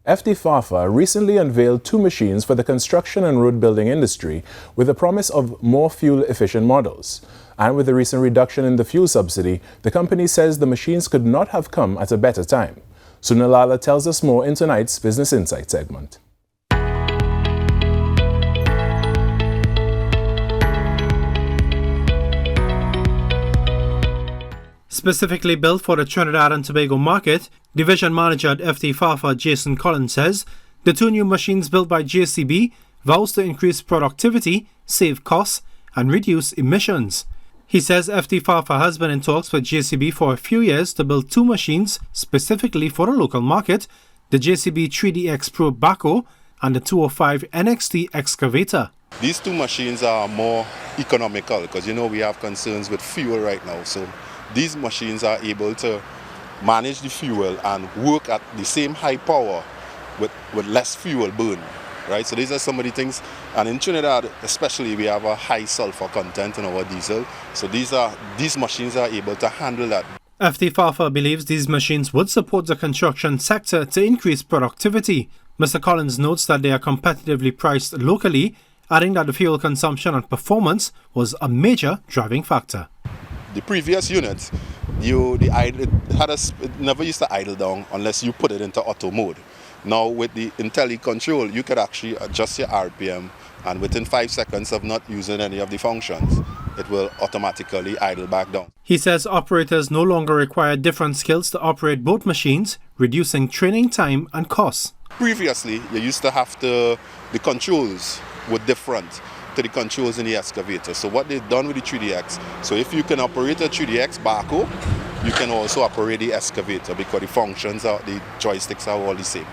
FD Farfan recently unveiled two machines for the construction and road building industry with the promise of more fuel-efficient models. And with the recent reduction in the fuel subsidy, the company says the machines could not have come at a better time. Sunil Lalla tells us more in tonight's Business Insight segment. Specifically built for the Trinidad and Tobago market, Division Manager at FD Farfan Jason Collins says the two new machines built by JCB vows to increase productivity, save costs and reduce emissions. He says FD Farfan has been in talks with JCB for a few years to build two machines specifically for the local market, the JCB 3DX Pro backhoe and the 205 NXT excavator. These two machines are more economical because we have concerns with fuel right now. So these machines are able to manage the fuel and work at the same high power with less fuel burn, right? So these are some of the things. And in Trinidad especially, we have a high sulfur content in our diesel. So these machines are able to handle that. FD Farfan believes these machines would support the construction sector to increase productivity. Mr. Collins notes that they are competitively priced locally, adding that the fuel consumption and performance was a major driving factor. The previous units, it never used to idle down unless you put it into auto mode. Now with the IntelliControl, you could actually adjust your RPM, and within 5 seconds of not using any of the functions, it will automatically idle back down. He says operators no longer require different skills to operate both machines, reducing training time and costs. Previously, you used to have the controls were different to the controls in the excavator. So what they've done with the 3DX, so if you can operate a 3DX backhoe, you can also operate the excavator because the functions, the joysticks are all the same.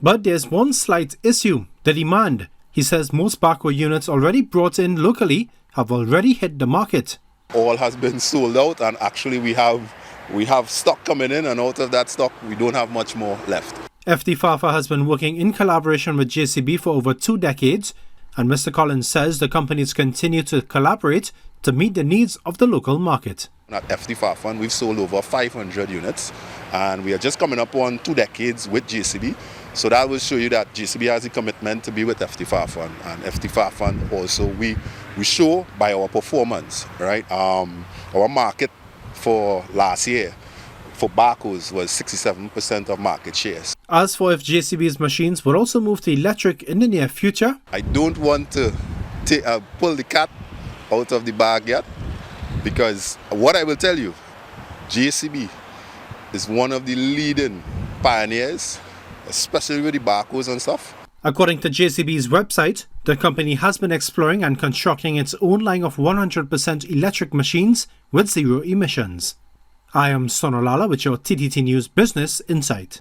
But there's one slight issue, the demand. He says most backhoe units already brought in locally have already hit the market. All has been sold out, and actually we have stock coming in, and out of that stock we don't have much more left. FD Farfan has been working in collaboration with JCB for over 2 decades, and Mr. Collins says the companies continue to collaborate to meet the needs of the local market. At FD Farfan, we've sold over 500 units, and we are just coming up on 2 decades with JCB. So that will show you that JCB has a commitment to be with FD Farfan, and FD Farfan also, we show by our performance, right? Our market for last year for backhoes was 67% of market shares. As for if JCB's machines will also move to electric in the near future, I don't want to pull the cat out of the bag yet, because what I will tell you, JCB is one of the leading pioneers, especially with the backhoes and stuff. According to JCB's website, the company has been exploring and constructing its own line of 100% electric machines with zero emissions. I am Sunil Lalla with your TTT News Business Insight.